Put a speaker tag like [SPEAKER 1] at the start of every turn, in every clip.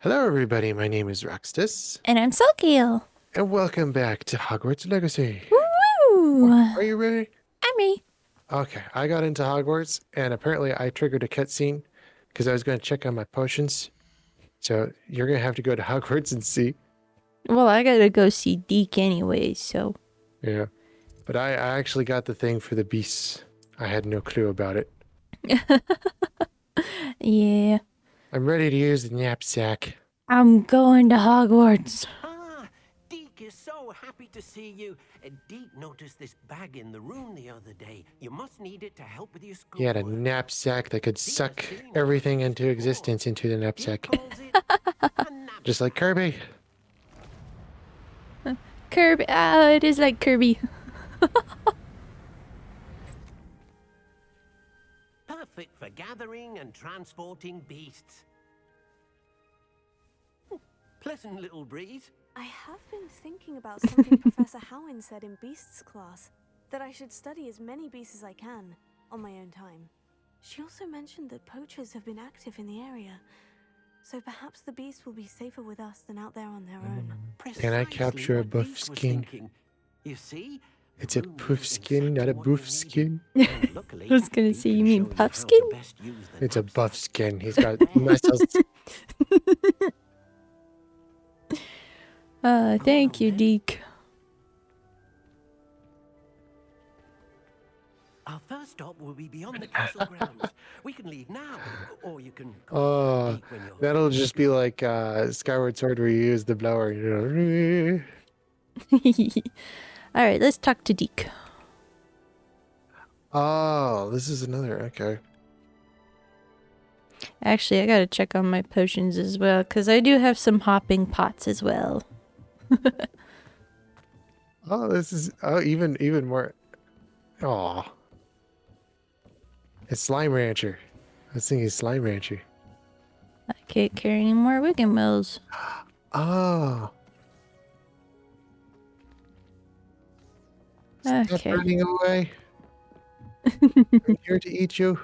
[SPEAKER 1] Hello, everybody. My name is Roxtus,
[SPEAKER 2] And I'm Sulkiel.
[SPEAKER 1] and welcome back to Hogwarts Legacy.
[SPEAKER 2] Woo!
[SPEAKER 1] Are you ready?
[SPEAKER 2] I'm me.
[SPEAKER 1] Okay, I got into Hogwarts, and apparently I triggered a cutscene because I was going to check on my potions. So you're going to have to go to Hogwarts and see.
[SPEAKER 2] Well, I gotta go see Deke anyway, so.
[SPEAKER 1] Yeah, but I actually got the thing for the beasts. I had no clue about it.
[SPEAKER 2] Yeah.
[SPEAKER 1] I'm ready to use the knapsack.
[SPEAKER 2] I'm going to Hogwarts.
[SPEAKER 3] Ah, Deke is so happy to see you. Deke noticed this bag in the room the other day. You must need it to help with your
[SPEAKER 1] He had a
[SPEAKER 3] schoolwork.
[SPEAKER 1] knapsack that could
[SPEAKER 3] Deke has
[SPEAKER 1] suck
[SPEAKER 3] seen one of
[SPEAKER 1] everything
[SPEAKER 3] these
[SPEAKER 1] into
[SPEAKER 3] before.
[SPEAKER 1] existence into the
[SPEAKER 3] Deke
[SPEAKER 1] knapsack.
[SPEAKER 3] calls it a
[SPEAKER 1] Just like
[SPEAKER 3] knapsack.
[SPEAKER 1] Kirby.
[SPEAKER 2] Kirby. Ah, it is like Kirby.
[SPEAKER 3] Perfect for gathering and transporting beasts. Pleasant little breeze.
[SPEAKER 4] I have been thinking about something Professor Howin said in Beasts class, that I should study as many beasts as I can, on my own time. She also mentioned that poachers have been active in the area, so perhaps the beasts will be safer with us than out there on their own.
[SPEAKER 1] Can I
[SPEAKER 3] Precisely
[SPEAKER 1] capture a
[SPEAKER 3] what
[SPEAKER 1] buff
[SPEAKER 3] Deke was
[SPEAKER 1] skin?
[SPEAKER 3] thinking. You see, the
[SPEAKER 1] It's a
[SPEAKER 3] room
[SPEAKER 1] poof
[SPEAKER 3] is
[SPEAKER 1] skin, not
[SPEAKER 3] exactly
[SPEAKER 1] a
[SPEAKER 3] what you
[SPEAKER 1] boof
[SPEAKER 3] needed.
[SPEAKER 1] skin.
[SPEAKER 3] And luckily,
[SPEAKER 2] I was gonna
[SPEAKER 3] Deke
[SPEAKER 2] say,
[SPEAKER 3] can
[SPEAKER 2] you mean
[SPEAKER 3] show you
[SPEAKER 2] puff
[SPEAKER 3] how
[SPEAKER 2] skin?
[SPEAKER 3] to best use the
[SPEAKER 1] It's a buff
[SPEAKER 3] knapsack.
[SPEAKER 1] skin. He's got muscles.
[SPEAKER 2] Thank you, Deke.
[SPEAKER 3] Our first stop will be beyond the castle grounds. We can leave now, or you can call
[SPEAKER 1] Oh,
[SPEAKER 3] Deke when you're
[SPEAKER 1] that'll
[SPEAKER 3] finished.
[SPEAKER 1] just be like Skyward Sword where you use the blower. You know.
[SPEAKER 2] Alright, let's talk to Deke.
[SPEAKER 1] Oh, this is another. Okay.
[SPEAKER 2] Actually, I gotta check on my potions as well, because I do have some hopping pots as well.
[SPEAKER 1] Oh, this is even more. Oh, it's Slime Rancher. I was thinking Slime Rancher.
[SPEAKER 2] I can't carry any more Wiggenwells.
[SPEAKER 1] Oh, stop
[SPEAKER 2] Okay.
[SPEAKER 1] running away. I'm here to eat you.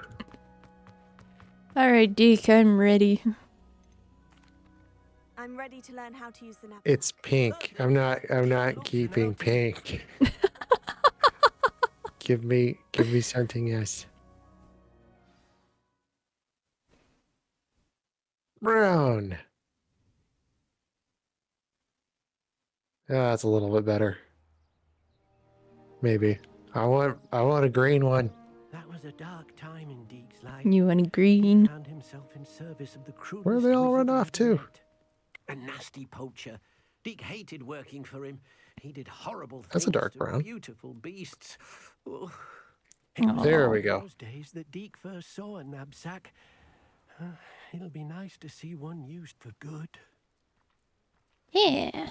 [SPEAKER 2] Alright, Deke, I'm ready.
[SPEAKER 4] I'm ready to learn how to use the knapsack.
[SPEAKER 1] It's pink. I'm not
[SPEAKER 3] Close
[SPEAKER 1] keeping
[SPEAKER 3] enough.
[SPEAKER 1] pink. Give me something else. Brown. Yeah, that's a little bit better. Maybe. I want a green one.
[SPEAKER 3] That was a dark time in Deke's life.
[SPEAKER 2] You want a
[SPEAKER 3] He
[SPEAKER 2] green?
[SPEAKER 3] found himself in service of the crudest
[SPEAKER 1] Where they all run
[SPEAKER 3] wizard I
[SPEAKER 1] off
[SPEAKER 3] ever
[SPEAKER 1] to?
[SPEAKER 3] met. A nasty poacher. Deke hated working for him. He did horrible
[SPEAKER 1] That's a
[SPEAKER 3] things
[SPEAKER 1] dark
[SPEAKER 3] to
[SPEAKER 1] brown.
[SPEAKER 3] beautiful beasts. Oh. It was
[SPEAKER 1] There
[SPEAKER 2] Aw.
[SPEAKER 1] we
[SPEAKER 3] in
[SPEAKER 1] go.
[SPEAKER 3] those days that Deke first saw a knapsack. It'll be nice to see one used for good.
[SPEAKER 2] Yeah.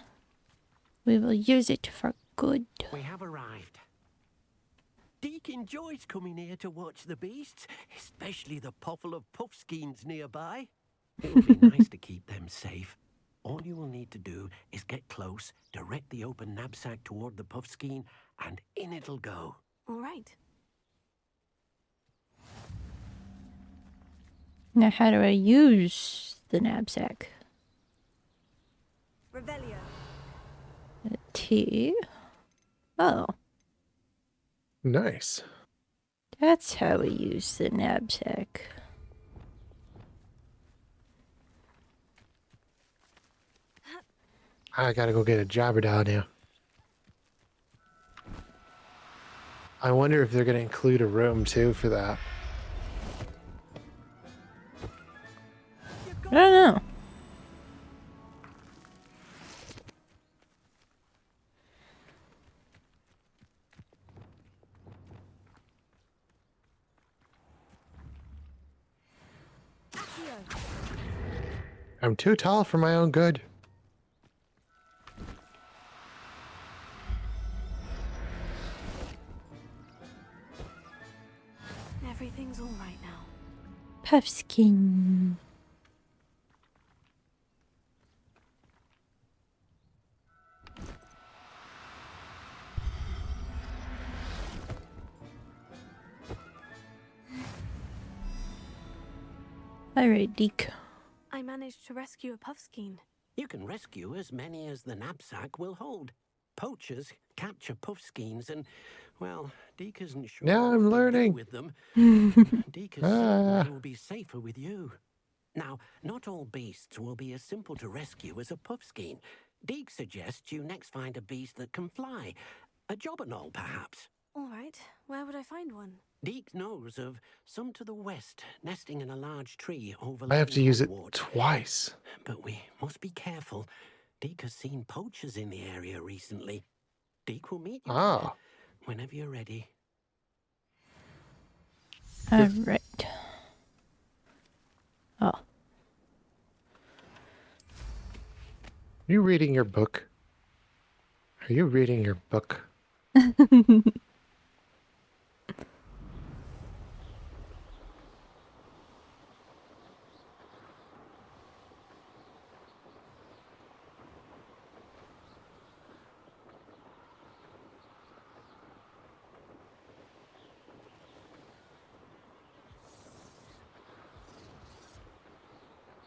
[SPEAKER 2] We will use it for good.
[SPEAKER 3] We have arrived. Deke enjoys coming here to watch the beasts, especially the potful of puffskeins nearby. It would be nice to keep them safe. All you will need to do is get close, direct the open knapsack toward the puffskein, and in it'll go.
[SPEAKER 4] All right.
[SPEAKER 2] Now, how do I use the knapsack?
[SPEAKER 4] Revelio.
[SPEAKER 2] T. Oh,
[SPEAKER 1] Nice.
[SPEAKER 2] that's how we use the knapsack.
[SPEAKER 1] I gotta go get a jobber doll now. I wonder if they're gonna include a room too for that.
[SPEAKER 2] I don't know.
[SPEAKER 4] Accio.
[SPEAKER 1] I'm too tall for my own good.
[SPEAKER 4] Everything's all right now.
[SPEAKER 2] Puffskin. Alright, Deke.
[SPEAKER 4] I managed to rescue a puffskein.
[SPEAKER 3] You can rescue as many as the knapsack will hold. Poachers capture puffskeins and, well, Deke isn't sure
[SPEAKER 1] Now
[SPEAKER 3] what
[SPEAKER 1] I'm
[SPEAKER 3] they do
[SPEAKER 1] learning.
[SPEAKER 3] with them. Deke is certain
[SPEAKER 1] Ah.
[SPEAKER 3] they will be safer with you. Now, not all beasts will be as simple to rescue as a puffskein. Deke suggests you next find a beast that can fly. A jobberknoll, perhaps.
[SPEAKER 4] All right, where would I find one?
[SPEAKER 3] Deke knows of some to the west, nesting in a large tree
[SPEAKER 1] I
[SPEAKER 3] overlooking
[SPEAKER 1] have to use it
[SPEAKER 3] Hogwarts.
[SPEAKER 1] twice.
[SPEAKER 3] But we must be careful. Deke has seen poachers in the area recently. Deke will meet you there
[SPEAKER 1] Ah.
[SPEAKER 3] whenever you're ready.
[SPEAKER 2] All right. Oh.
[SPEAKER 1] You reading your book? Are you reading your book?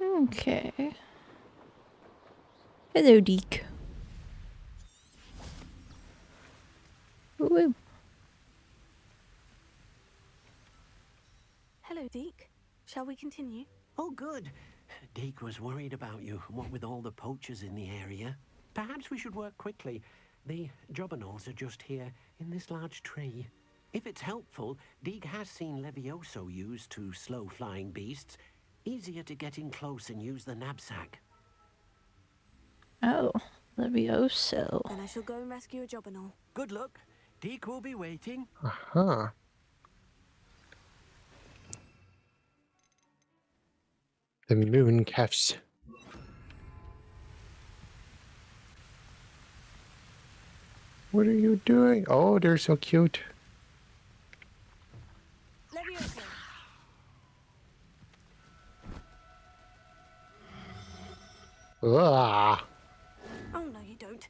[SPEAKER 2] Okay. Hello, Deke. Woo.
[SPEAKER 4] Hello, Deke. Shall we continue?
[SPEAKER 3] Oh, good. Deke was worried about you, what with all the poachers in the area. Perhaps we should work quickly. The jobberknolls are just here, in this large tree. If it's helpful, Deke has seen Levioso used to slow flying beasts. Easier to get in close and use the knapsack.
[SPEAKER 2] Oh, Levioso.
[SPEAKER 4] Then I shall go and rescue a jobberknoll.
[SPEAKER 3] Good luck. Deke will be waiting.
[SPEAKER 1] Uh-huh. The moon calves. What are you doing? Oh, they're so cute.
[SPEAKER 4] Levioso!
[SPEAKER 1] Ah,
[SPEAKER 4] Oh, no, you don't.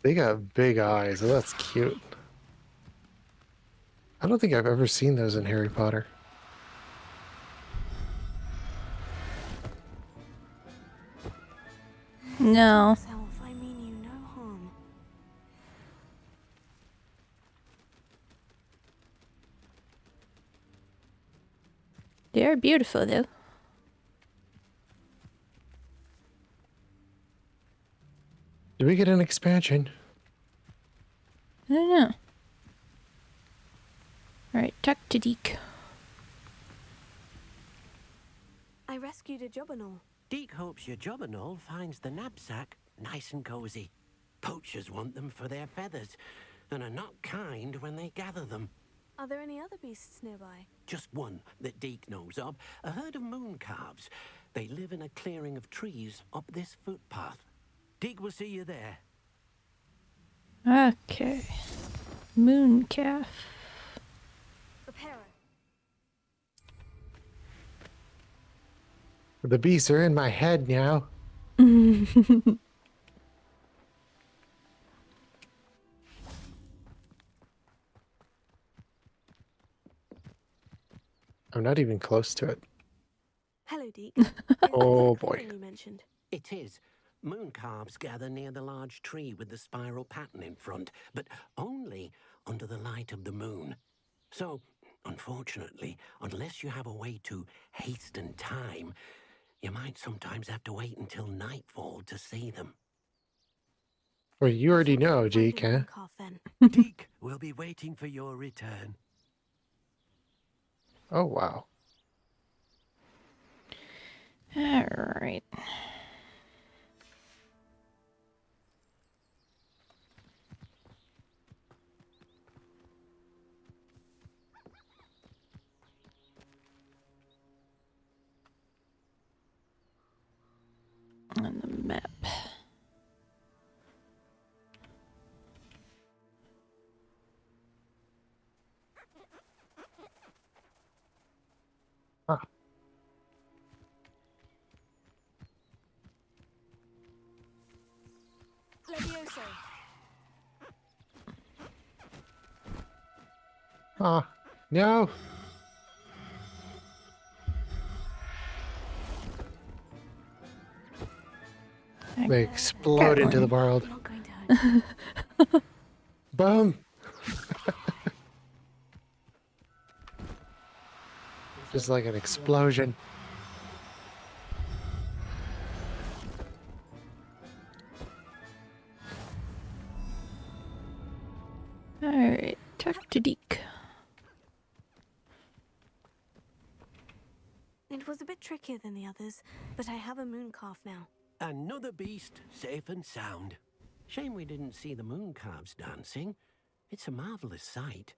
[SPEAKER 1] they got big eyes. Oh, that's cute. I don't think I've ever seen those in Harry Potter.
[SPEAKER 2] No.
[SPEAKER 4] Self, I mean you no harm.
[SPEAKER 2] They are beautiful, though.
[SPEAKER 1] Did we get an expansion?
[SPEAKER 2] I don't know. Alright, talk to Deke.
[SPEAKER 4] I rescued a jobberknoll.
[SPEAKER 3] Deke hopes your jobberknoll finds the knapsack nice and cozy. Poachers want them for their feathers, and are not kind when they gather them.
[SPEAKER 4] Are there any other beasts nearby?
[SPEAKER 3] Just one that Deke knows of, a herd of moon calves. They live in a clearing of trees up this footpath. Deke will see you there.
[SPEAKER 2] Okay. Moon calf.
[SPEAKER 4] Reparo.
[SPEAKER 1] The beasts are in my head now. I'm not even close to it.
[SPEAKER 4] Hello, Deke. Is
[SPEAKER 1] Oh,
[SPEAKER 4] this the
[SPEAKER 1] boy.
[SPEAKER 4] clearing you mentioned?
[SPEAKER 3] It is. Moon calves gather near the large tree with the spiral pattern in front, but only under the light of the moon. So, unfortunately, unless you have a way to hasten time, you might sometimes have to wait until nightfall to see them.
[SPEAKER 1] Well, you already
[SPEAKER 4] I shall
[SPEAKER 1] know,
[SPEAKER 4] find
[SPEAKER 1] Deke,
[SPEAKER 4] a
[SPEAKER 1] huh?
[SPEAKER 4] moon calf then.
[SPEAKER 3] Deke will be waiting for your return.
[SPEAKER 1] Oh, wow.
[SPEAKER 2] Alright. On the map.
[SPEAKER 1] Ah,
[SPEAKER 4] Levioso.
[SPEAKER 1] ah, no. They explode
[SPEAKER 2] Cat
[SPEAKER 1] into the
[SPEAKER 2] one.
[SPEAKER 1] world.
[SPEAKER 4] I'm not going to hurt you.
[SPEAKER 1] Boom! Just like an explosion.
[SPEAKER 2] Alright, talk to Deke.
[SPEAKER 4] It was a bit trickier than the others, but I have a moon calf now.
[SPEAKER 3] Another beast, safe and sound. Shame we didn't see the moon calves dancing. It's a marvelous sight.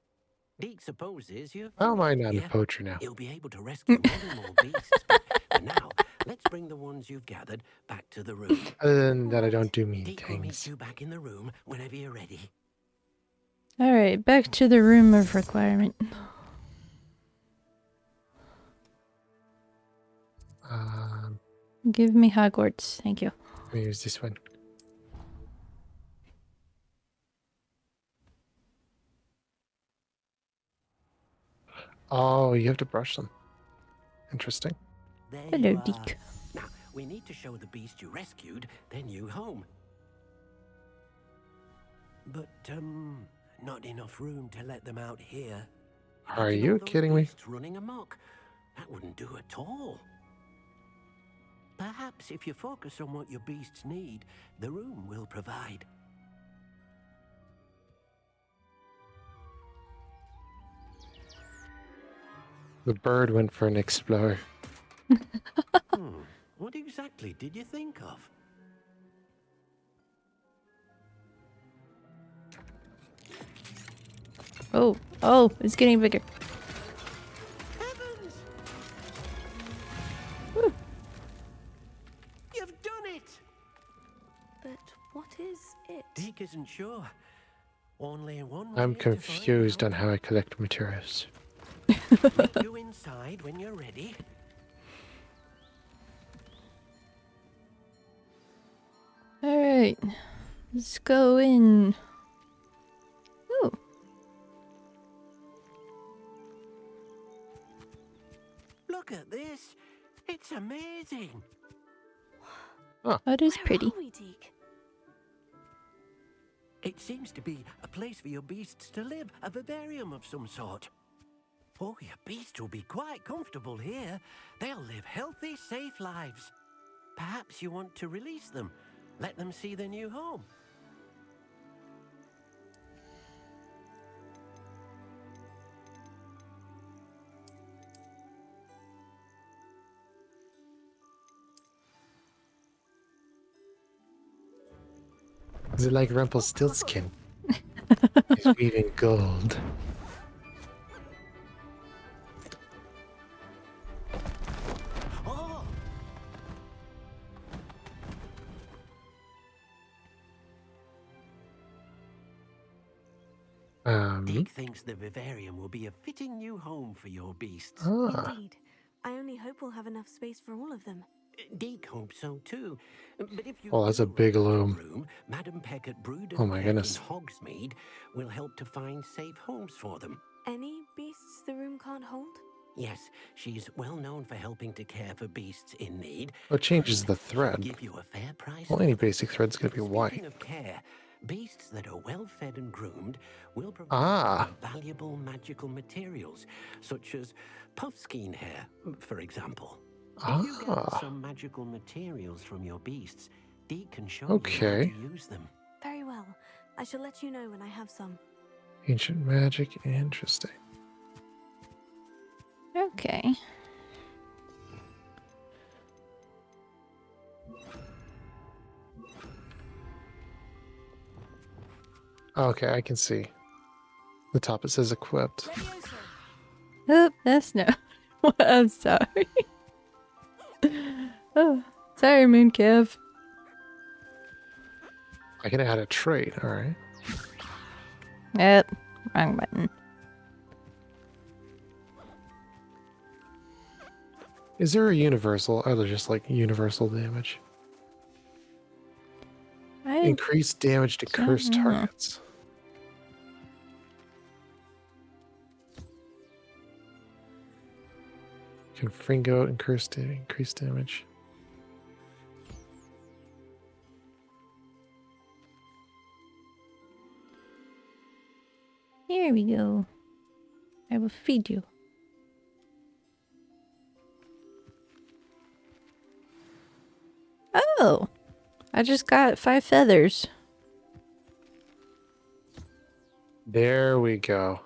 [SPEAKER 3] Deke supposes you're
[SPEAKER 1] How am I not a
[SPEAKER 3] here.
[SPEAKER 1] poacher now?
[SPEAKER 3] You'll be able to rescue many more beasts, but for now, let's bring the ones you've gathered back to the room.
[SPEAKER 1] Other than that, I don't do mean
[SPEAKER 3] Deke will meet
[SPEAKER 1] things.
[SPEAKER 3] you back in the room whenever you're ready.
[SPEAKER 2] Alright, back to the room of requirement. Give me Hogwarts, thank you.
[SPEAKER 1] Let me use this one. Oh, you have to brush them. Interesting.
[SPEAKER 3] There
[SPEAKER 2] Hello,
[SPEAKER 3] you are.
[SPEAKER 2] Deke.
[SPEAKER 3] Now, we need to show the beast you rescued their new home. But, not enough room to let them out here.
[SPEAKER 1] Are
[SPEAKER 3] Imagine
[SPEAKER 1] you
[SPEAKER 3] all those
[SPEAKER 1] kidding me?
[SPEAKER 3] beasts running amok. That wouldn't do at all. Perhaps if you focus on what your beasts need, the room will provide.
[SPEAKER 1] The bird went for an explorer.
[SPEAKER 3] What exactly did you think of?
[SPEAKER 2] Oh, it's getting bigger.
[SPEAKER 3] Heavens!
[SPEAKER 2] Woo.
[SPEAKER 3] You've done it!
[SPEAKER 4] But what is it?
[SPEAKER 3] Deke isn't sure. Only one
[SPEAKER 1] I'm
[SPEAKER 3] way to find
[SPEAKER 1] confused
[SPEAKER 3] out.
[SPEAKER 1] on how I collect materials.
[SPEAKER 3] Meet you inside when you're ready.
[SPEAKER 2] Alright, let's go in. Ooh,
[SPEAKER 3] Look at this. It's amazing.
[SPEAKER 2] that is
[SPEAKER 4] Where
[SPEAKER 2] pretty.
[SPEAKER 4] are we, Deke?
[SPEAKER 3] It seems to be a place for your beasts to live, a vivarium of some sort. Oh, your beasts will be quite comfortable here. They'll live healthy, safe lives. Perhaps you want to release them, let them see their new home.
[SPEAKER 1] Is it like Rumpelstiltskin? He's weaving gold.
[SPEAKER 3] Oh! Deke thinks the vivarium will be a fitting new home for your beasts.
[SPEAKER 4] Indeed. I only hope we'll have enough space for all of them.
[SPEAKER 3] Deke hopes so too. But if you
[SPEAKER 1] Oh, that's a
[SPEAKER 3] do
[SPEAKER 1] big
[SPEAKER 3] rent a
[SPEAKER 1] loom.
[SPEAKER 3] room, Madam Peck at Brood
[SPEAKER 1] Oh
[SPEAKER 3] and
[SPEAKER 1] my
[SPEAKER 3] Peck
[SPEAKER 1] goodness.
[SPEAKER 3] in Hogsmeade will help to find safe homes for them.
[SPEAKER 4] Any beasts the room can't hold?
[SPEAKER 3] Yes, she's well known for helping to care for beasts in need.
[SPEAKER 1] What changes the
[SPEAKER 3] She'll
[SPEAKER 1] thread?
[SPEAKER 3] give you a fair price.
[SPEAKER 1] Well,
[SPEAKER 3] for
[SPEAKER 1] any
[SPEAKER 3] them.
[SPEAKER 1] basic thread's gonna be
[SPEAKER 3] Speaking
[SPEAKER 1] white.
[SPEAKER 3] of care, beasts that are well fed and groomed will provide
[SPEAKER 1] Ah.
[SPEAKER 3] valuable magical materials, such as puffskein hair, for example. If you gather
[SPEAKER 1] Ah.
[SPEAKER 3] some magical materials from your beasts, Deke can show
[SPEAKER 1] Okay.
[SPEAKER 3] you how to use them.
[SPEAKER 4] Very well. I shall let you know when I have some.
[SPEAKER 1] Ancient magic. Interesting.
[SPEAKER 2] Okay.
[SPEAKER 1] Okay, I can see. The top it says equipped.
[SPEAKER 2] Oh, that's no. I'm sorry. Oh, sorry, Mooncav.
[SPEAKER 1] I can add a trait. All right.
[SPEAKER 2] Yep, wrong button.
[SPEAKER 1] Is there a universal? Or just like universal damage? Increased damage to cursed
[SPEAKER 2] know.
[SPEAKER 1] targets. Confringo increased damage.
[SPEAKER 2] There we go. I will feed you. Oh! I just got 5 feathers.
[SPEAKER 1] There we go.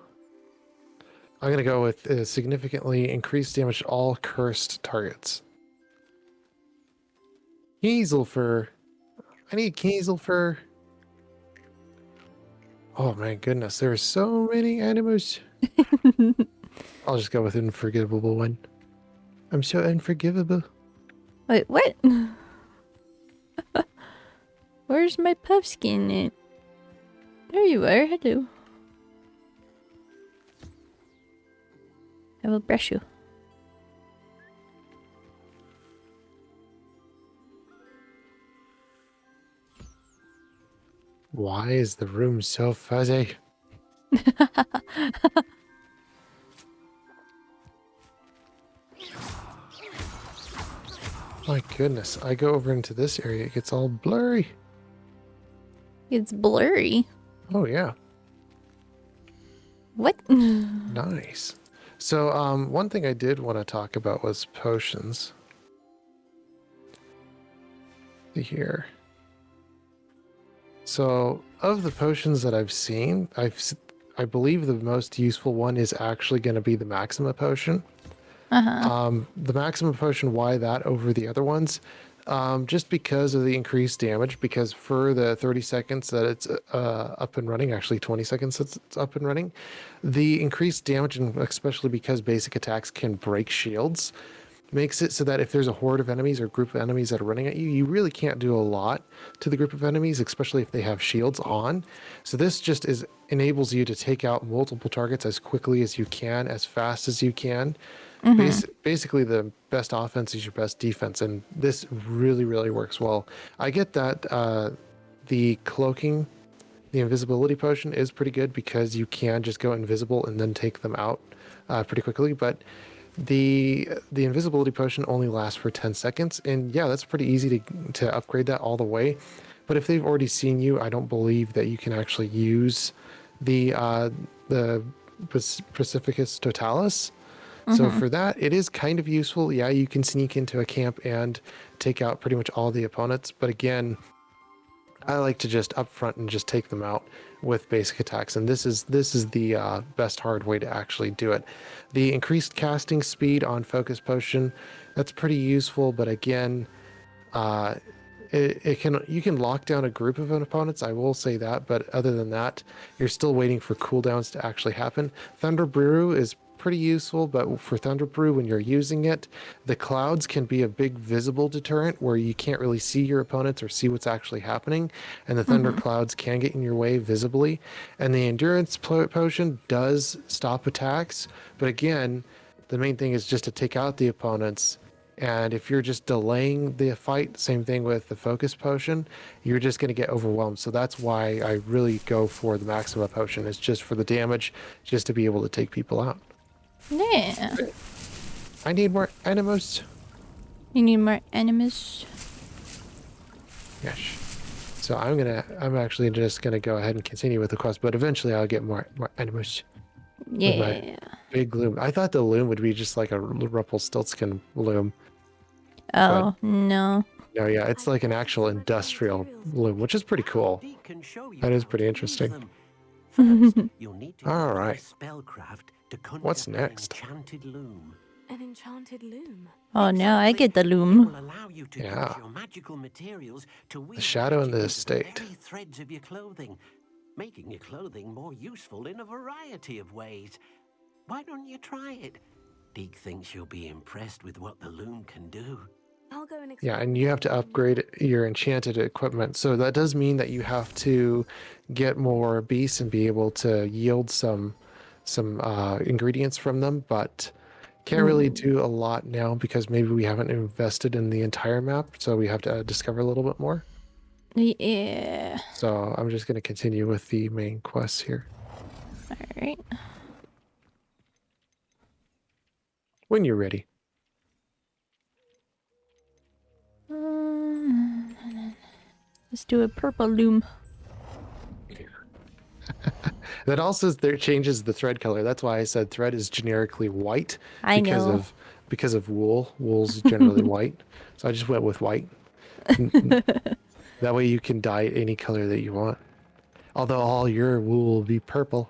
[SPEAKER 1] I'm going to go with significantly increased damage to all cursed targets. Hazel fur. I need hazel fur. Oh my goodness, there are so many animals. I'll just go with an unforgivable one. I'm so unforgivable.
[SPEAKER 2] Wait, what? Where's my puffskin at? There you are. Hello. I will brush you.
[SPEAKER 1] Why is the room so fuzzy? My goodness, I go over into this area, it gets all blurry.
[SPEAKER 2] It's blurry.
[SPEAKER 1] Oh yeah,
[SPEAKER 2] What?
[SPEAKER 1] nice. So one thing I did want to talk about was potions. See here. So of the potions that I've seen, I believe the most useful one is actually going to be the Maxima potion. The Maxima potion, why that over the other ones? Just because of the increased damage, because for the 30 seconds that it's up and running, actually 20 seconds that it's up and running, the increased damage, and especially because basic attacks can break shields, makes it so that if there's a horde of enemies or group of enemies that are running at you, you really can't do a lot to the group of enemies, especially if they have shields on. So this just enables you to take out multiple targets as quickly as you can, as fast as you can. Basically, the best offense is your best defense, and this really, really works well. I get that the cloaking, the invisibility potion is pretty good because you can just go invisible and then take them out pretty quickly, but the invisibility potion only lasts for 10 seconds, and yeah, that's pretty easy to upgrade that all the way. But if they've already seen you, I don't believe that you can actually use the Pacificus Totalis. So for that, it is kind of useful. Yeah, you can sneak into a camp and take out pretty much all the opponents. But again, I like to just up front and just take them out with basic attacks. And this is the best hard way to actually do it. The increased casting speed on Focus Potion, that's pretty useful. But again, you can lock down a group of opponents, I will say that, but other than that, you're still waiting for cooldowns to actually happen. Thunder Brew is pretty useful, but for Thunder Brew, when you're using it, the clouds can be a big visible deterrent where you can't really see your opponents or see what's actually happening, and the thunder clouds can get in your way visibly. And the Endurance Potion does stop attacks, but again, the main thing is just to take out the opponents. And if you're just delaying the fight, same thing with the Focus Potion, you're just going to get overwhelmed. So that's why I really go for the Maxima Potion. It's just for the damage, just to be able to take people out.
[SPEAKER 2] Yeah.
[SPEAKER 1] I need more animals.
[SPEAKER 2] You need more enemies.
[SPEAKER 1] Yes. So I'm actually just gonna go ahead and continue with the quest, but eventually I'll get more animals.
[SPEAKER 2] Yeah.
[SPEAKER 1] Big loom. I thought the loom would be just like a Rumpelstiltskin loom.
[SPEAKER 2] Oh, no.
[SPEAKER 1] No, yeah, it's like an actual industrial loom, which is pretty cool.
[SPEAKER 3] Deke can show you
[SPEAKER 1] That is
[SPEAKER 3] how
[SPEAKER 1] pretty
[SPEAKER 3] to
[SPEAKER 1] interesting.
[SPEAKER 3] use them. First, you'll need to
[SPEAKER 1] All
[SPEAKER 3] use
[SPEAKER 1] right.
[SPEAKER 3] the spellcraft to conjure
[SPEAKER 1] What's
[SPEAKER 3] an
[SPEAKER 1] next?
[SPEAKER 3] enchanted loom.
[SPEAKER 4] An enchanted loom.
[SPEAKER 2] Oh, now I get the
[SPEAKER 3] It
[SPEAKER 2] loom.
[SPEAKER 3] will allow you to
[SPEAKER 1] Yeah.
[SPEAKER 3] use your magical materials to weave
[SPEAKER 1] shadow in
[SPEAKER 3] magic
[SPEAKER 1] the
[SPEAKER 3] into
[SPEAKER 1] estate.
[SPEAKER 3] very threads of your clothing, making your clothing more useful in a variety of ways. Why don't you try it? Deke thinks you'll be impressed with what the loom can do.
[SPEAKER 4] I'll go and
[SPEAKER 1] Yeah,
[SPEAKER 4] explore
[SPEAKER 1] and
[SPEAKER 4] the
[SPEAKER 1] you have to
[SPEAKER 4] loom.
[SPEAKER 1] upgrade your enchanted equipment. So that does mean that you have to get more beasts and be able to yield some ingredients from them, but can't really do a lot now because maybe we haven't invested in the entire map, so we have to discover a little bit more.
[SPEAKER 2] Yeah.
[SPEAKER 1] So I'm just going to continue with the main quests here.
[SPEAKER 2] Alright.
[SPEAKER 1] When you're ready.
[SPEAKER 2] Let's do a purple loom.
[SPEAKER 1] That also there changes the thread color. That's why I said thread is generically white
[SPEAKER 2] I know.
[SPEAKER 1] because of wool. Wool's generally white, so I just went with white. That way you can dye it any color that you want. Although all your wool will be purple.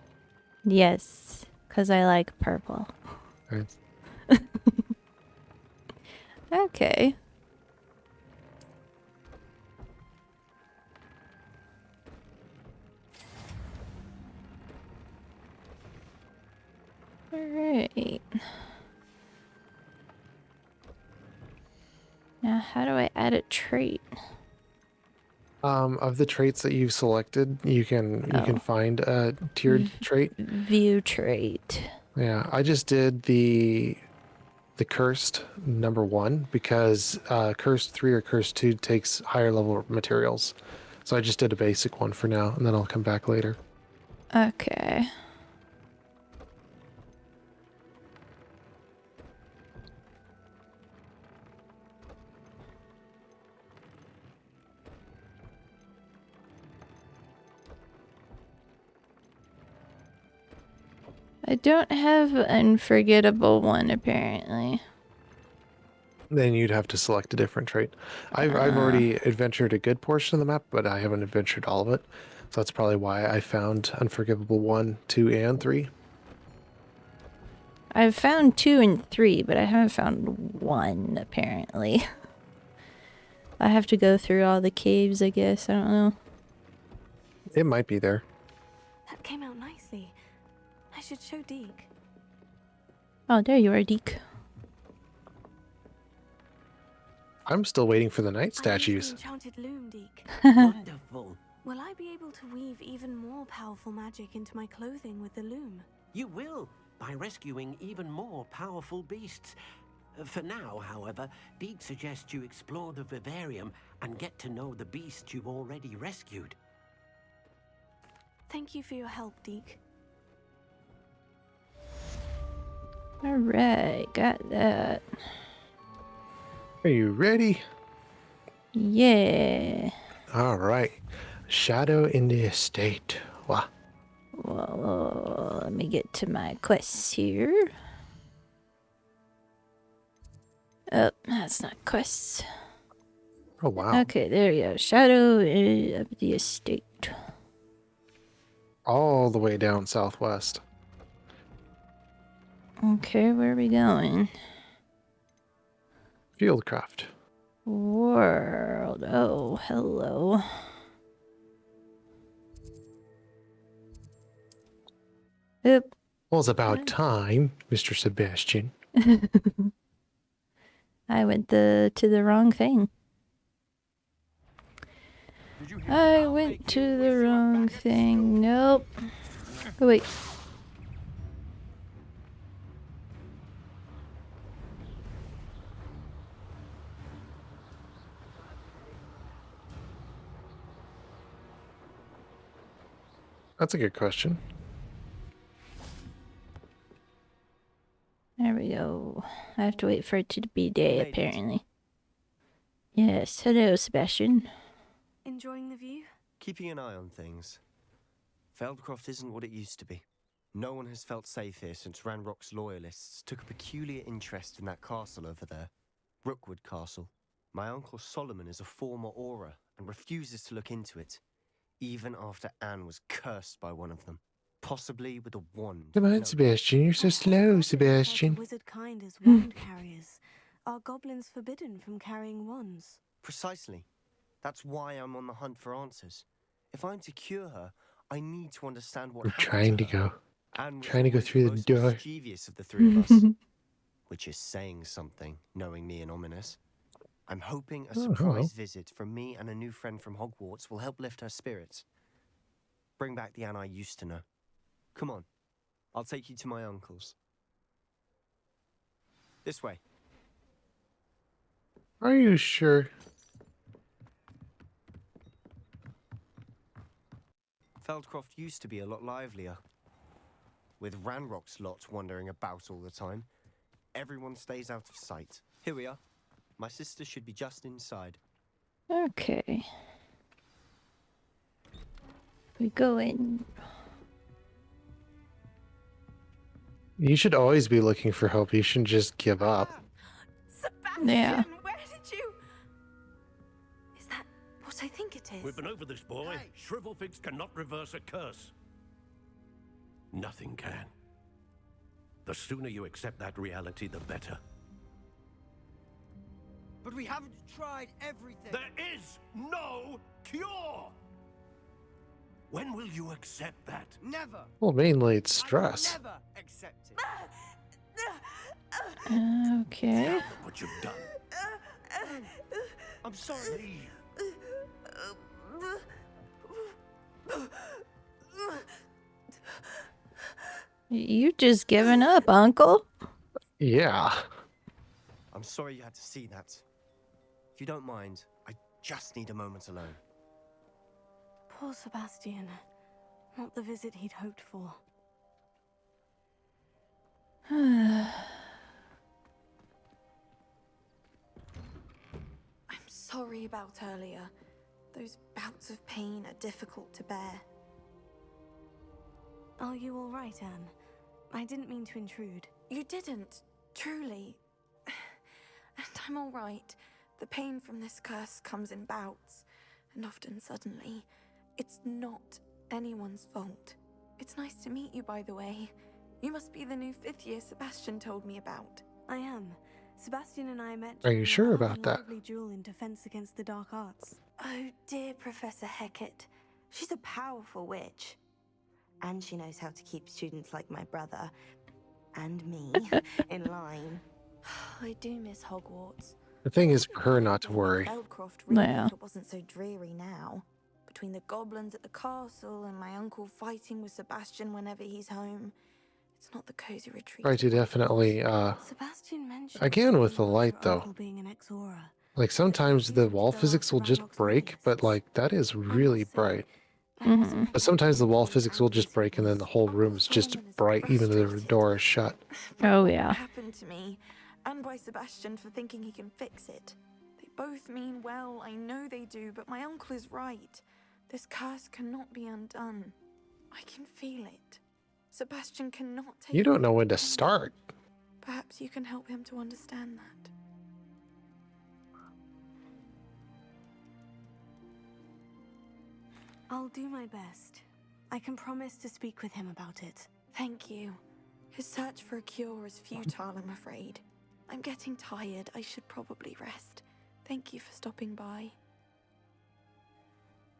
[SPEAKER 2] Yes, because I like purple.
[SPEAKER 1] Right?
[SPEAKER 2] Okay. Alright. Now, how do I add a trait?
[SPEAKER 1] Of the traits that you've selected, you can
[SPEAKER 2] Oh.
[SPEAKER 1] find a tiered trait.
[SPEAKER 2] View trait.
[SPEAKER 1] Yeah, I just did the cursed number 1 because cursed 3 or cursed 2 takes higher level materials. So I just did a basic one for now, and then I'll come back later.
[SPEAKER 2] Okay. I don't have an unforgettable one, apparently.
[SPEAKER 1] Then you'd have to select a different trait. I've already adventured a good portion of the map, but I haven't adventured all of it. So that's probably why I found Unforgivable 1, 2, and 3.
[SPEAKER 2] I've found 2 and 3, but I haven't found 1, apparently. I have to go through all the caves, I guess. I don't know.
[SPEAKER 1] It might be there.
[SPEAKER 4] That came out nicely. I should show Deke.
[SPEAKER 2] Oh, there you are, Deke.
[SPEAKER 1] I'm still waiting for the night
[SPEAKER 4] I used the
[SPEAKER 1] statues.
[SPEAKER 4] enchanted loom, Deke.
[SPEAKER 3] Wonderful.
[SPEAKER 4] Will I be able to weave even more powerful magic into my clothing with the loom?
[SPEAKER 3] You will, by rescuing even more powerful beasts. For now, however, Deke suggests you explore the vivarium and get to know the beasts you've already rescued.
[SPEAKER 4] Thank you for your help, Deke.
[SPEAKER 2] Alright, got that.
[SPEAKER 1] Are you ready?
[SPEAKER 2] Yeah.
[SPEAKER 1] All right. Shadow in the estate. Wow.
[SPEAKER 2] Well, let me get to my quests here. Oh, that's not quests.
[SPEAKER 1] Oh, wow.
[SPEAKER 2] Okay, there you go. Shadow of the estate.
[SPEAKER 1] All the way down southwest.
[SPEAKER 2] Okay, where are we going?
[SPEAKER 1] Fieldcraft.
[SPEAKER 2] World. Oh, hello. Oop.
[SPEAKER 1] Well, it's about time, Mr. Sebastian.
[SPEAKER 2] I went to the wrong thing. I went to the wrong thing. Nope. Oh, wait.
[SPEAKER 1] That's a good question.
[SPEAKER 2] There we go. I have to wait for it to be day, apparently. Yes. Hello, Sebastian.
[SPEAKER 4] Enjoying the view?
[SPEAKER 5] Keeping an eye on things. Feldcroft isn't what it used to be. No one has felt safe here since Ranrock's loyalists took a peculiar interest in that castle over there. Rookwood Castle. My uncle Solomon is a former Auror and refuses to look into it, even after Anne was cursed by one of them. Possibly with a wand.
[SPEAKER 1] Come on,
[SPEAKER 5] No,
[SPEAKER 1] Sebastian. You're so
[SPEAKER 4] I thought
[SPEAKER 1] slow,
[SPEAKER 4] goblins felt the
[SPEAKER 1] Sebastian.
[SPEAKER 4] wizard kind as wand carriers. Are goblins forbidden from carrying wands?
[SPEAKER 5] precisely. That's why I'm on the hunt for answers. If I'm to cure her, I need to understand what
[SPEAKER 1] I'm
[SPEAKER 5] happened
[SPEAKER 1] trying to
[SPEAKER 5] her.
[SPEAKER 1] go.
[SPEAKER 5] Anne was
[SPEAKER 1] Trying to go
[SPEAKER 5] always
[SPEAKER 1] through the
[SPEAKER 5] most
[SPEAKER 1] door.
[SPEAKER 5] mischievous of the three of us, which is saying something, knowing me and ominous. I'm hoping a
[SPEAKER 1] Oh, hello.
[SPEAKER 5] surprise visit from me and a new friend from Hogwarts will help lift her spirits. Bring back the Anne I used to know. Come on, I'll take you to my uncle's. This way.
[SPEAKER 1] Are you sure?
[SPEAKER 5] Feldcroft used to be a lot livelier. With Ranrock's lot wandering about all the time, everyone stays out of sight. Here we are. My sister should be just inside.
[SPEAKER 2] Okay. We go in.
[SPEAKER 1] You should always be looking for hope. You shouldn't just give up.
[SPEAKER 4] Sebastian,
[SPEAKER 2] Yeah.
[SPEAKER 4] where did you... Is that what I think it is?
[SPEAKER 3] We've been over this, boy.
[SPEAKER 5] Hey.
[SPEAKER 3] Shrivelfigs cannot reverse a curse. Nothing can. The sooner you accept that reality, the better.
[SPEAKER 5] But we haven't tried everything.
[SPEAKER 3] There is no cure! When will you accept that?
[SPEAKER 5] Never.
[SPEAKER 1] Well, mainly it's
[SPEAKER 5] I will
[SPEAKER 1] stress.
[SPEAKER 5] never accept it.
[SPEAKER 2] Okay.
[SPEAKER 3] Look what you've done.
[SPEAKER 5] I'm sorry.
[SPEAKER 3] Leave.
[SPEAKER 2] You just given up, Uncle.
[SPEAKER 1] Yeah.
[SPEAKER 5] I'm sorry you had to see that. If you don't mind, I just need a moment alone.
[SPEAKER 4] Poor Sebastian. Not the visit he'd hoped for.
[SPEAKER 6] I'm sorry about earlier. Those bouts of pain are difficult to bear.
[SPEAKER 4] Are you all right, Anne? I didn't mean to intrude.
[SPEAKER 6] You didn't, truly. And I'm all right. The pain from this curse comes in bouts, and often suddenly. It's not anyone's fault. It's nice to meet you, by the way. You must be the new 5th year Sebastian told me about.
[SPEAKER 4] I am. Sebastian and I met
[SPEAKER 1] Are you
[SPEAKER 4] during a
[SPEAKER 1] sure
[SPEAKER 4] rather
[SPEAKER 1] about that?
[SPEAKER 4] lively duel in Defense Against the Dark Arts.
[SPEAKER 6] Oh, dear Professor Hecat. She's a powerful witch. And she knows how to keep students like my brother and me in line. I do miss Hogwarts.
[SPEAKER 1] The thing is for her not to worry.
[SPEAKER 6] Feldcroft really
[SPEAKER 2] Yeah.
[SPEAKER 6] if it wasn't so dreary now. Between the goblins at the castle and my uncle fighting with Sebastian whenever he's home. It's not the cozy retreat.
[SPEAKER 1] Try to definitely,
[SPEAKER 4] Sebastian mentioned
[SPEAKER 1] again with the
[SPEAKER 4] something about
[SPEAKER 1] light,
[SPEAKER 4] your
[SPEAKER 1] though.
[SPEAKER 4] uncle being an ex-aura.
[SPEAKER 1] like sometimes the wall physics will just break, but like that is really bright. But sometimes the wall physics will just break and then the whole room is just bright even though the door is shut.
[SPEAKER 2] Oh, yeah.
[SPEAKER 6] Happened to me, and by Sebastian for thinking he can fix it. They both mean well, I know they do, but my uncle is right. This curse cannot be undone. I can feel it. Sebastian cannot take
[SPEAKER 1] You don't know
[SPEAKER 6] it
[SPEAKER 1] when to
[SPEAKER 6] anymore.
[SPEAKER 1] start.
[SPEAKER 6] Perhaps you can help him to understand that.
[SPEAKER 4] I'll do my best. I can promise to speak with him about it.
[SPEAKER 6] Thank you. His search for a cure is futile, I'm afraid. I'm getting tired. I should probably rest. Thank you for stopping by.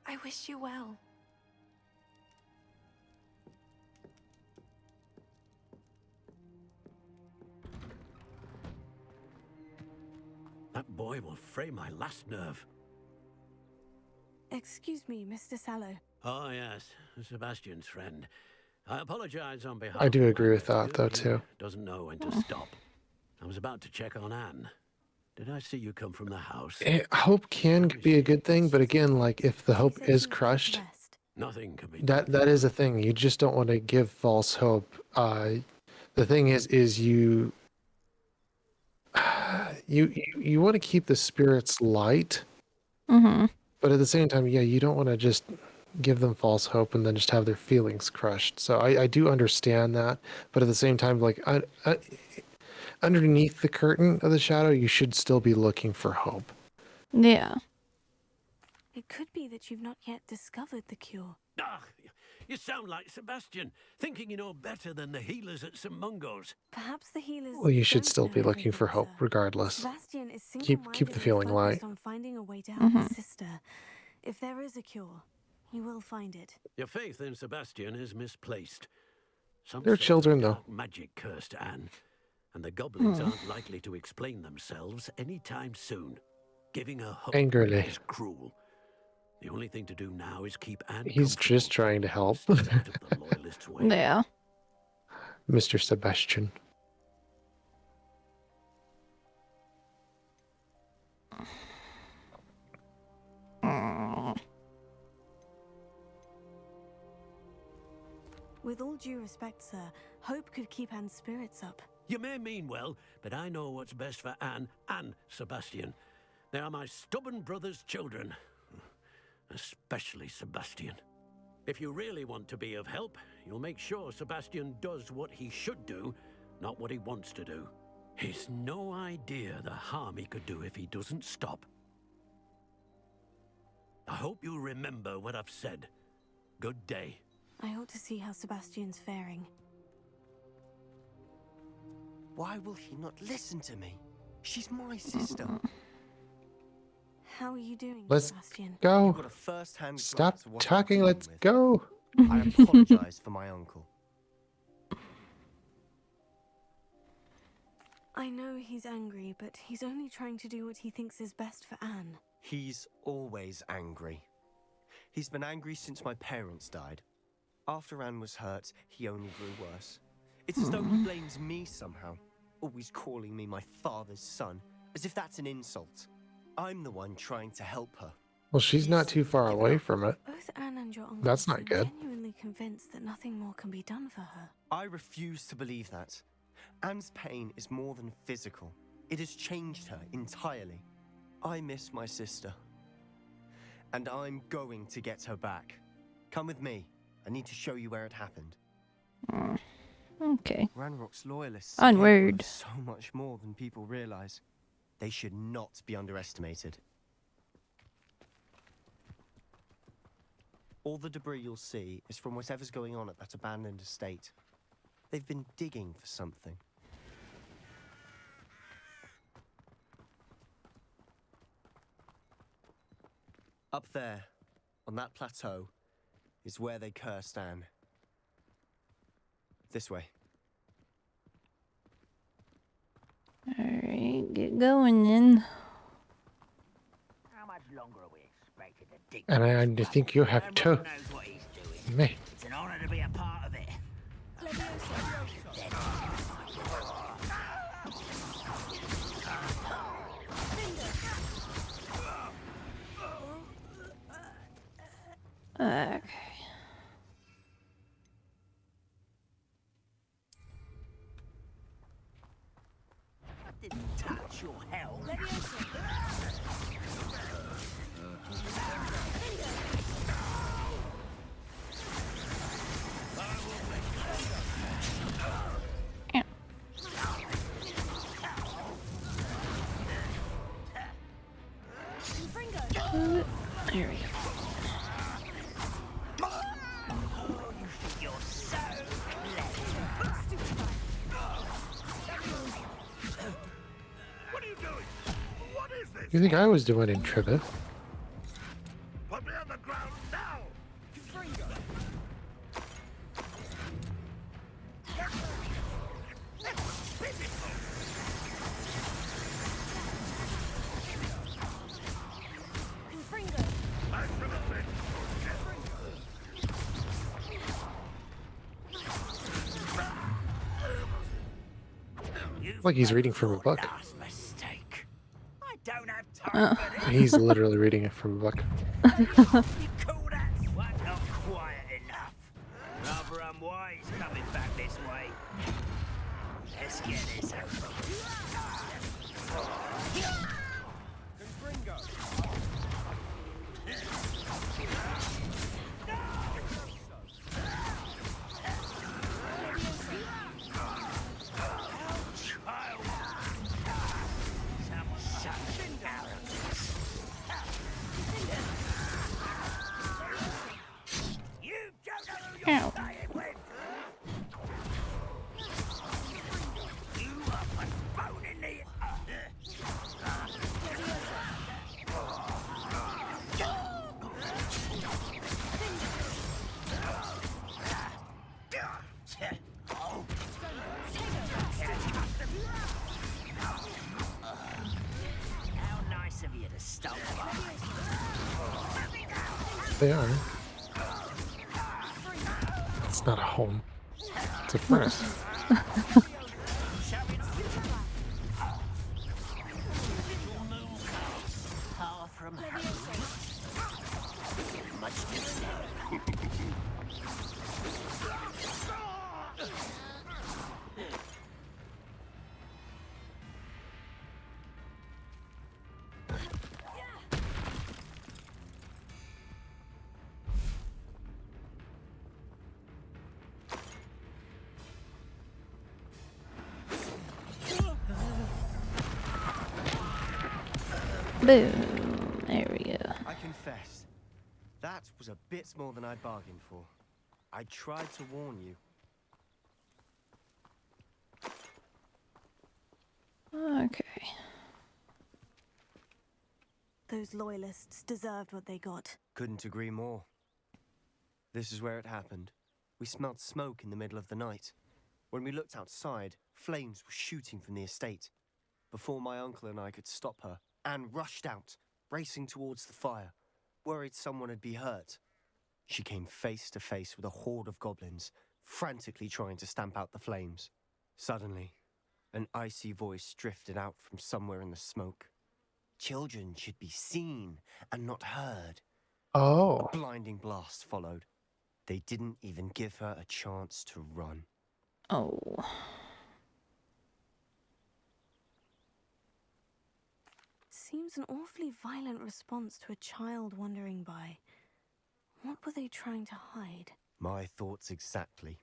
[SPEAKER 6] I wish you well.
[SPEAKER 3] That boy will fray my last nerve.
[SPEAKER 4] Excuse me, Mr. Sallow.
[SPEAKER 3] Oh, yes, Sebastian's friend. I apologize on behalf
[SPEAKER 1] I do
[SPEAKER 3] of
[SPEAKER 1] agree
[SPEAKER 3] my
[SPEAKER 1] with that,
[SPEAKER 3] nephew.
[SPEAKER 1] though,
[SPEAKER 3] He
[SPEAKER 1] too.
[SPEAKER 3] Doesn't know when to stop. I was about to check on Anne. Did I see you come from the house?
[SPEAKER 1] Hope can be a good thing, but again, like if the hope
[SPEAKER 4] She said
[SPEAKER 1] is
[SPEAKER 4] she would
[SPEAKER 1] crushed,
[SPEAKER 4] rest.
[SPEAKER 3] Nothing can be
[SPEAKER 1] that
[SPEAKER 3] done.
[SPEAKER 1] is a thing. You just don't want to give false hope. The thing is you you want to keep the spirits light,
[SPEAKER 2] Mm-hmm.
[SPEAKER 1] but at the same time, yeah, you don't want to just give them false hope and then just have their feelings crushed. So I do understand that, but at the same time, like underneath the curtain of the shadow, you should still be looking for hope.
[SPEAKER 2] Yeah.
[SPEAKER 4] It could be that you've not yet discovered the cure.
[SPEAKER 3] Ah, you sound like Sebastian, thinking you know better than the healers at St. Mungo's.
[SPEAKER 4] Perhaps the healers.
[SPEAKER 1] Well, you should
[SPEAKER 4] don't
[SPEAKER 1] still
[SPEAKER 4] know
[SPEAKER 1] be looking for
[SPEAKER 4] everything,
[SPEAKER 1] hope
[SPEAKER 4] sir.
[SPEAKER 1] regardless.
[SPEAKER 4] Sebastian is
[SPEAKER 1] Keep the
[SPEAKER 4] single-mindedly
[SPEAKER 1] feeling
[SPEAKER 4] focused
[SPEAKER 1] light.
[SPEAKER 4] on finding a way to help
[SPEAKER 2] Mhm.
[SPEAKER 4] his sister. If there is a cure, he will find it.
[SPEAKER 3] Your faith in Sebastian is misplaced. Some
[SPEAKER 1] They're
[SPEAKER 3] sort of
[SPEAKER 1] children, though.
[SPEAKER 3] dark magic cursed Anne, and the goblins aren't likely to explain themselves anytime soon. Giving her hope
[SPEAKER 1] Angrily.
[SPEAKER 3] is cruel. The only thing to do now is keep Anne
[SPEAKER 1] He's just
[SPEAKER 3] comfortable,
[SPEAKER 1] trying to help.
[SPEAKER 3] stay out of the loyalists' way.
[SPEAKER 2] Yeah.
[SPEAKER 1] Mr. Sebastian.
[SPEAKER 4] With all due respect, sir, hope could keep Anne's spirits up.
[SPEAKER 3] You may mean well, but I know what's best for Anne and Sebastian. They are my stubborn brother's children. Especially Sebastian. If you really want to be of help, you'll make sure Sebastian does what he should do not what he wants to do. He's no idea the harm he could do if he doesn't stop. I hope you'll remember what I've said. Good day.
[SPEAKER 4] I ought to see how Sebastian's faring.
[SPEAKER 5] Why will he not listen to me? She's my sister.
[SPEAKER 4] How are you doing,
[SPEAKER 1] Let's
[SPEAKER 4] Sebastian?
[SPEAKER 5] You've
[SPEAKER 1] go.
[SPEAKER 5] got a first-hand
[SPEAKER 1] Stop
[SPEAKER 5] glimpse of what I'm
[SPEAKER 1] talking.
[SPEAKER 5] dealing
[SPEAKER 1] Let's
[SPEAKER 5] with.
[SPEAKER 1] go.
[SPEAKER 5] I apologize for my uncle.
[SPEAKER 4] I know he's angry, but he's only trying to do what he thinks is best for Anne.
[SPEAKER 5] He's always angry. He's been angry since my parents died. After Anne was hurt, he only grew worse. It's as though he blames me somehow, always calling me my father's son, as if that's an insult. I'm the one trying to help her.
[SPEAKER 1] Well, she's not too far away from it.
[SPEAKER 4] Both Anne and your uncle
[SPEAKER 1] That's not
[SPEAKER 4] seem
[SPEAKER 1] good.
[SPEAKER 4] genuinely convinced that nothing more can be done for her.
[SPEAKER 5] I refuse to believe that. Anne's pain is more than physical. It has changed her entirely. I miss my sister. And I'm going to get her back. Come with me. I need to show you where it happened.
[SPEAKER 2] Okay.
[SPEAKER 5] Ranrock's loyalists
[SPEAKER 2] Onward.
[SPEAKER 5] are so much more than people realize. They should not be underestimated. All the debris you'll see is from whatever's going on at that abandoned estate. They've been digging for something. Up there, on that plateau, is where they cursed Anne. This way.
[SPEAKER 2] Alright, get going then.
[SPEAKER 7] How much longer are we expected to dig?
[SPEAKER 1] And I think you have to.
[SPEAKER 7] Everyone knows what he's doing.
[SPEAKER 1] Me.
[SPEAKER 7] It's an honor to be a part of it.
[SPEAKER 2] Okay.
[SPEAKER 7] I didn't touch your hell.
[SPEAKER 2] There we go.
[SPEAKER 7] You think you're so clever.
[SPEAKER 8] What are you doing? What is this?
[SPEAKER 1] You think I was doing in trivia?
[SPEAKER 8] Put me on the ground now! I should have been.
[SPEAKER 7] You've
[SPEAKER 1] Like he's
[SPEAKER 7] made
[SPEAKER 1] reading from a
[SPEAKER 7] your
[SPEAKER 1] book.
[SPEAKER 7] last mistake. I don't have time for this.
[SPEAKER 1] He's literally reading it from a book.
[SPEAKER 7] You call that? What? Not quiet enough. Rather unwise coming back this way. Let's get this over with.
[SPEAKER 2] Ow.
[SPEAKER 7] How nice of you to stop by.
[SPEAKER 1] They are. It's not a home. It's a furnace.
[SPEAKER 7] Far from home. Much distant.
[SPEAKER 2] Boom. There we go.
[SPEAKER 5] I confess, that was a bit more than I bargained for. I tried to warn you.
[SPEAKER 2] Okay.
[SPEAKER 4] Those loyalists deserved what they got.
[SPEAKER 5] Couldn't agree more. This is where it happened. We smelled smoke in the middle of the night. When we looked outside, flames were shooting from the estate. Before my uncle and I could stop her, Anne rushed out, racing towards the fire, worried someone had been hurt. She came face to face with a horde of goblins, frantically trying to stamp out the flames. Suddenly, an icy voice drifted out from somewhere in the smoke. Children should be seen and not heard.
[SPEAKER 1] Oh.
[SPEAKER 5] A blinding blast followed. They didn't even give her a chance to run.
[SPEAKER 2] Oh.
[SPEAKER 4] Seems an awfully violent response to a child wandering by. What were they trying to hide?
[SPEAKER 5] My thoughts exactly.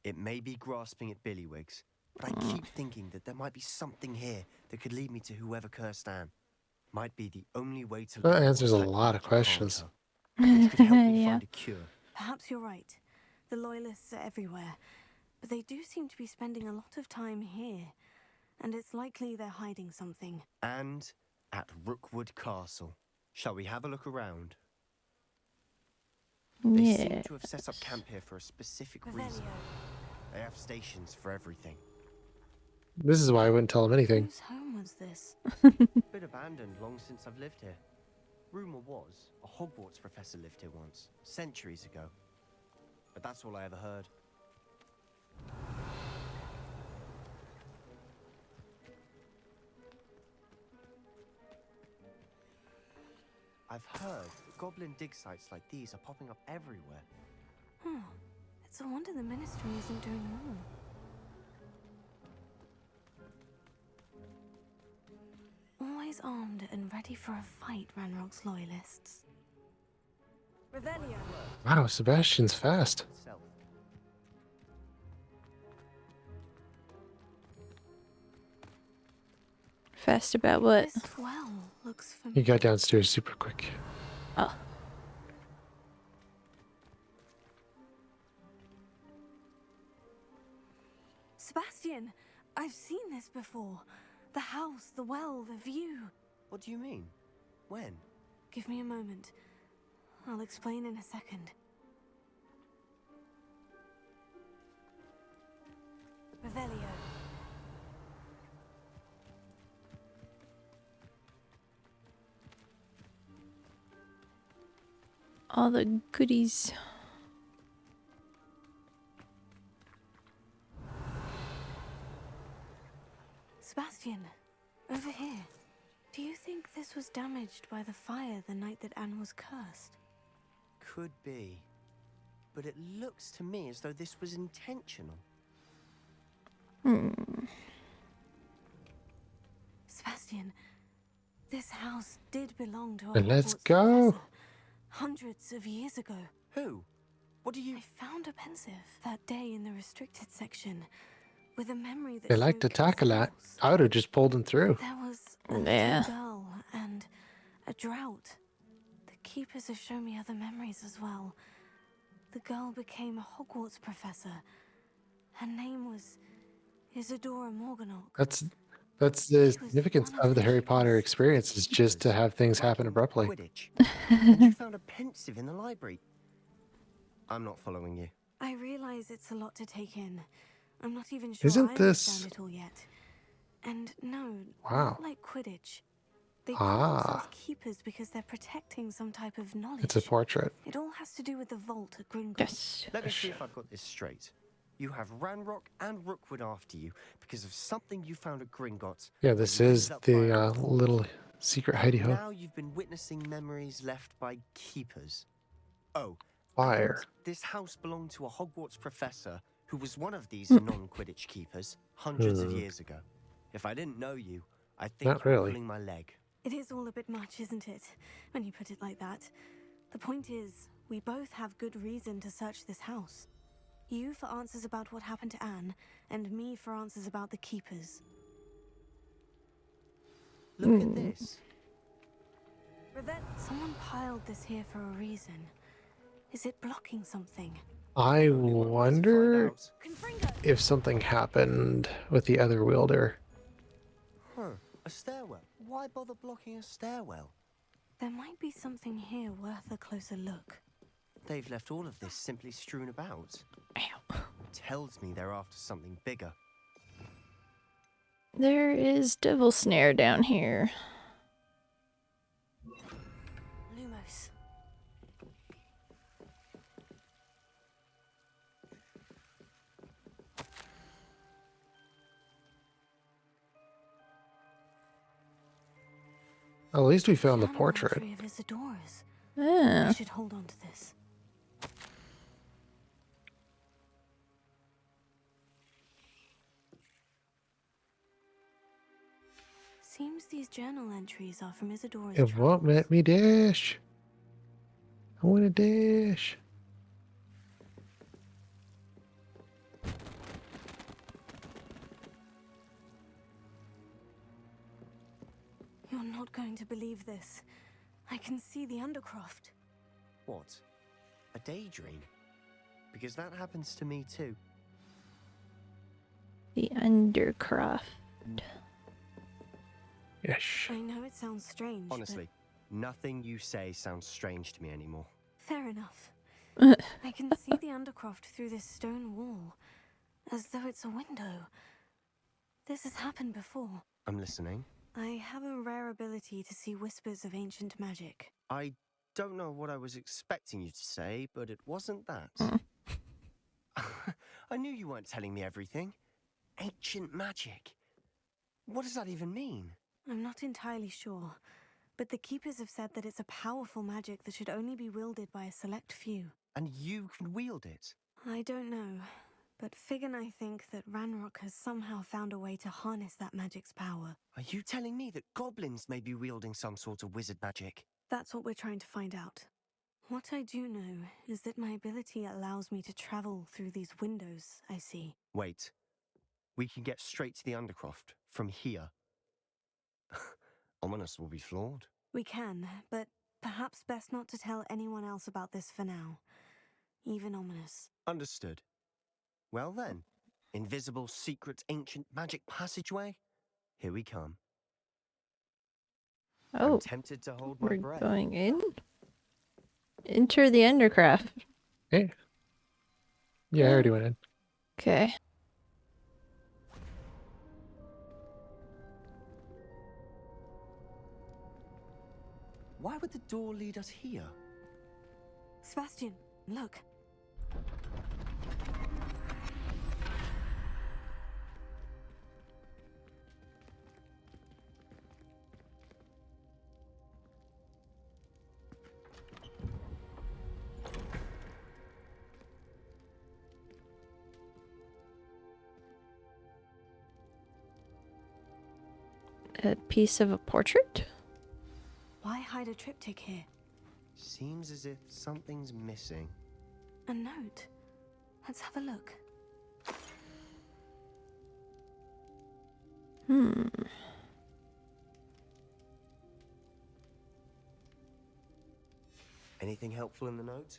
[SPEAKER 5] It may be grasping at Billywigs, but I keep thinking that there might be something here that could lead me to whoever cursed Anne. Might be the only way to...
[SPEAKER 1] That answers a
[SPEAKER 5] let
[SPEAKER 1] lot of
[SPEAKER 5] magic harm
[SPEAKER 1] questions.
[SPEAKER 5] her. Which could help me
[SPEAKER 2] Yeah.
[SPEAKER 5] find a cure.
[SPEAKER 4] Perhaps you're right. The loyalists are everywhere. But they do seem to be spending a lot of time here. And it's likely they're hiding something.
[SPEAKER 5] And at Rookwood Castle. Shall we have a look around? They seem to have set up camp here for a specific reason.
[SPEAKER 4] Revelio.
[SPEAKER 5] They have stations for everything.
[SPEAKER 1] This is why I wouldn't tell him anything.
[SPEAKER 4] Whose home was this?
[SPEAKER 5] Been abandoned long since I've lived here. Rumor was a Hogwarts professor lived here once, centuries ago. But that's all I ever heard. I've heard that goblin dig sites like these are popping up everywhere.
[SPEAKER 4] Huh. It's a wonder the Ministry isn't doing more. Always armed and ready for a fight, Ranrock's loyalists. Revelio.
[SPEAKER 1] Wow, Sebastian's fast.
[SPEAKER 5] Itself.
[SPEAKER 2] Fast about what?
[SPEAKER 4] This well looks
[SPEAKER 1] He
[SPEAKER 4] familiar.
[SPEAKER 1] got downstairs super quick.
[SPEAKER 2] Oh.
[SPEAKER 4] Sebastian, I've seen this before. The house, the well, the view.
[SPEAKER 5] What do you mean? When?
[SPEAKER 4] Give me a moment. I'll explain in a second. Revelio.
[SPEAKER 2] All the goodies.
[SPEAKER 4] Sebastian, over here. Do you think this was damaged by the fire the night that Anne was cursed?
[SPEAKER 5] Could be. But it looks to me as though this was intentional.
[SPEAKER 4] Sebastian, this house did belong to a
[SPEAKER 1] Then let's
[SPEAKER 4] Hogwarts
[SPEAKER 1] go.
[SPEAKER 4] professor hundreds of years ago.
[SPEAKER 5] Who? What do you...
[SPEAKER 4] I found a pensive that day in the restricted section with a memory that
[SPEAKER 1] They like to
[SPEAKER 4] showed
[SPEAKER 1] talk a
[SPEAKER 4] this
[SPEAKER 1] lot.
[SPEAKER 4] house.
[SPEAKER 1] I would have just pulled him through.
[SPEAKER 4] There was a
[SPEAKER 2] Yeah.
[SPEAKER 4] little girl and a drought. The keepers have shown me other memories as well. The girl became a Hogwarts professor. Her name was Isadora Morganach.
[SPEAKER 1] That's the significance of the Harry Potter experience, is just to have things happen abruptly.
[SPEAKER 5] Quidditch. And you found a pensive in the library. I'm not following you.
[SPEAKER 4] I realize it's a lot to take in. I'm not even sure
[SPEAKER 1] Isn't
[SPEAKER 4] I
[SPEAKER 1] this-
[SPEAKER 4] understand it all yet. And no,
[SPEAKER 1] Wow.
[SPEAKER 4] not like Quidditch. They call
[SPEAKER 1] Ah.
[SPEAKER 4] themselves keepers because they're protecting some type of knowledge.
[SPEAKER 1] It's a portrait.
[SPEAKER 4] It all has to do with the vault at Gringotts.
[SPEAKER 2] Yes.
[SPEAKER 5] Let me see if I've got this straight. You have Ranrock and Rookwood after you because of something you found at Gringotts.
[SPEAKER 1] Yeah,
[SPEAKER 5] when
[SPEAKER 1] this
[SPEAKER 5] you
[SPEAKER 1] is
[SPEAKER 5] ended up
[SPEAKER 1] the
[SPEAKER 5] firing
[SPEAKER 1] little secret hidey hole.
[SPEAKER 5] Now you've been witnessing memories left by keepers. Oh,
[SPEAKER 1] Fire.
[SPEAKER 5] and this house belonged to a Hogwarts professor who was one of these non-Quidditch keepers hundreds of years ago. If I didn't know you, I'd think
[SPEAKER 1] Not
[SPEAKER 5] you were
[SPEAKER 1] really.
[SPEAKER 5] pulling my leg.
[SPEAKER 4] It is all a bit much, isn't it? When you put it like that. The point is, we both have good reason to search this house. You for answers about what happened to Anne, and me for answers about the keepers.
[SPEAKER 5] Look at this.
[SPEAKER 4] But then someone piled this here for a reason. Is it blocking something?
[SPEAKER 1] I
[SPEAKER 5] Only one way to find
[SPEAKER 1] wonder
[SPEAKER 5] out.
[SPEAKER 4] Confringo!
[SPEAKER 1] if something happened with the other wielder.
[SPEAKER 5] Huh. A stairwell. Why bother blocking a stairwell?
[SPEAKER 4] There might be something here worth a closer look.
[SPEAKER 5] They've left all of this simply strewn about.
[SPEAKER 2] Ow.
[SPEAKER 5] Tells me they're after something bigger.
[SPEAKER 2] There is Devil Snare down here.
[SPEAKER 4] Lumos.
[SPEAKER 1] At least we found the
[SPEAKER 4] Journal
[SPEAKER 1] portrait.
[SPEAKER 4] entry of Isadora's. I
[SPEAKER 2] Ah.
[SPEAKER 4] should hold on to this. Seems these journal entries are from Isadora's
[SPEAKER 1] It won't
[SPEAKER 4] travels.
[SPEAKER 1] let me dash. I want to dash.
[SPEAKER 4] You're not going to believe this. I can see the Undercroft.
[SPEAKER 5] What? A daydream? Because that happens to me too.
[SPEAKER 2] The Undercroft.
[SPEAKER 1] Yes.
[SPEAKER 4] I know it sounds strange.
[SPEAKER 5] Honestly, nothing you say sounds strange to me anymore.
[SPEAKER 4] But fair enough. I can see the Undercroft through this stone wall, as though it's a window. This has happened before.
[SPEAKER 5] I'm listening.
[SPEAKER 4] I have a rare ability to see whispers of ancient magic.
[SPEAKER 5] I don't know what I was expecting you to say, but it wasn't that. I knew you weren't telling me everything. Ancient magic. What does that even mean?
[SPEAKER 4] I'm not entirely sure, but the Keepers have said that it's a powerful magic that should only be wielded by a select few.
[SPEAKER 5] And you can wield it?
[SPEAKER 4] I don't know, but Fig and I think that Ranrock has somehow found a way to harness that magic's power.
[SPEAKER 5] Are you telling me that goblins may be wielding some sort of wizard magic?
[SPEAKER 4] That's what we're trying to find out. What I do know is that my ability allows me to travel through these windows I see.
[SPEAKER 5] Wait. We can get straight to the Undercroft from here. Ominous will be floored.
[SPEAKER 4] We can, but perhaps best not to tell anyone else about this for now. Even Ominous.
[SPEAKER 5] Understood. Well then, invisible, secret, ancient magic passageway? Here we come.
[SPEAKER 2] Oh,
[SPEAKER 5] I'm tempted to hold my
[SPEAKER 2] we're
[SPEAKER 5] breath.
[SPEAKER 2] going in. Enter the Undercroft.
[SPEAKER 1] Hey. Yeah, I already went in.
[SPEAKER 2] Okay.
[SPEAKER 5] Why would the door lead us here?
[SPEAKER 4] Sebastian, look.
[SPEAKER 2] A piece of a portrait?
[SPEAKER 4] Why hide a triptych here?
[SPEAKER 5] Seems as if something's missing.
[SPEAKER 4] A note. Let's have a look.
[SPEAKER 5] Anything helpful in the note?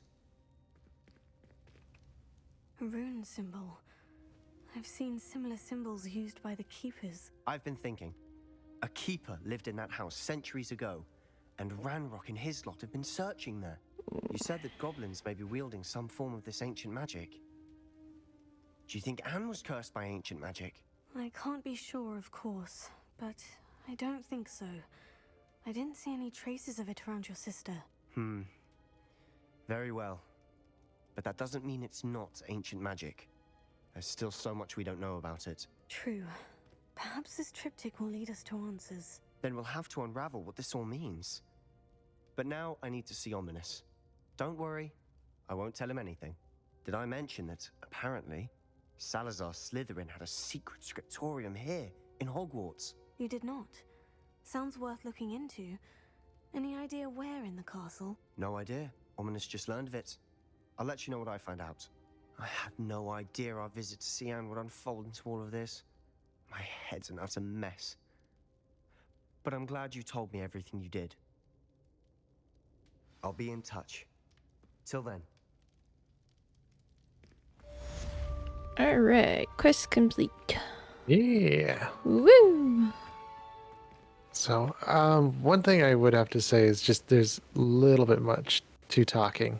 [SPEAKER 4] A rune symbol. I've seen similar symbols used by the Keepers.
[SPEAKER 5] I've been thinking. A keeper lived in that house centuries ago, and Ranrock and his lot have been searching there. You said that goblins may be wielding some form of this ancient magic. Do you think Anne was cursed by ancient magic?
[SPEAKER 4] I can't be sure, of course, but I don't think so. I didn't see any traces of it around your sister.
[SPEAKER 5] Very well. But that doesn't mean it's not ancient magic. There's still so much we don't know about it.
[SPEAKER 4] True. Perhaps this triptych will lead us to answers.
[SPEAKER 5] Then we'll have to unravel what this all means. But now I need to see Ominous. Don't worry, I won't tell him anything. Did I mention that, apparently, Salazar Slytherin had a secret scriptorium here, in Hogwarts?
[SPEAKER 4] You did not. Sounds worth looking into. Any idea where in the castle?
[SPEAKER 5] No idea. Ominous just learned of it. I'll let you know what I find out. I had no idea our visit to Cian would unfold into all of this. My head's an utter mess. But I'm glad you told me everything you did. I'll be in touch. Till then.
[SPEAKER 2] Alright, quest complete.
[SPEAKER 1] Yeah.
[SPEAKER 2] Woo!
[SPEAKER 1] So, one thing I would have to say is just there's a little bit much to talking.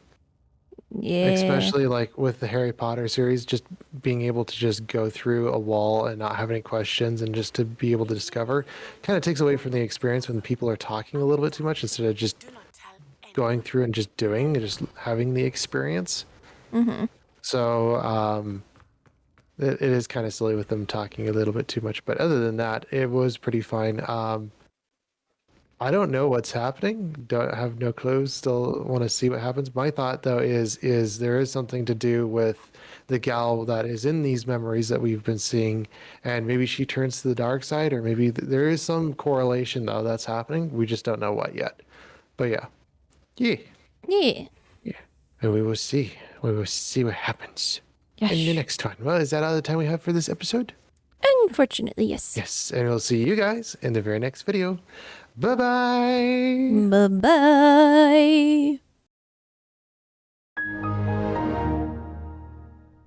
[SPEAKER 2] Yeah.
[SPEAKER 1] Especially like with the Harry Potter series, just being able to just go through a wall and not have any questions and just to be able to discover kind of takes away from the experience when people are talking a little bit too much instead of just going through and just doing and just having the experience.
[SPEAKER 2] Mm-hmm.
[SPEAKER 1] So, it is kind of silly with them talking a little bit too much, but other than that, it was pretty fine. I don't know what's happening. Don't have no clue. Still want to see what happens. My thought though is there is something to do with the gal that is in these memories that we've been seeing, and maybe she turns to the dark side, or maybe there is some correlation though that's happening. We just don't know what yet. But yeah,
[SPEAKER 2] Yeah.
[SPEAKER 1] yeah, and we will see. We will see what happens in the
[SPEAKER 2] Yes.
[SPEAKER 1] next one. Well, is that all the time we have for this episode?
[SPEAKER 2] Unfortunately, yes.
[SPEAKER 1] Yes, and we'll see you guys in the very next video. Bye bye.
[SPEAKER 2] Bye-bye.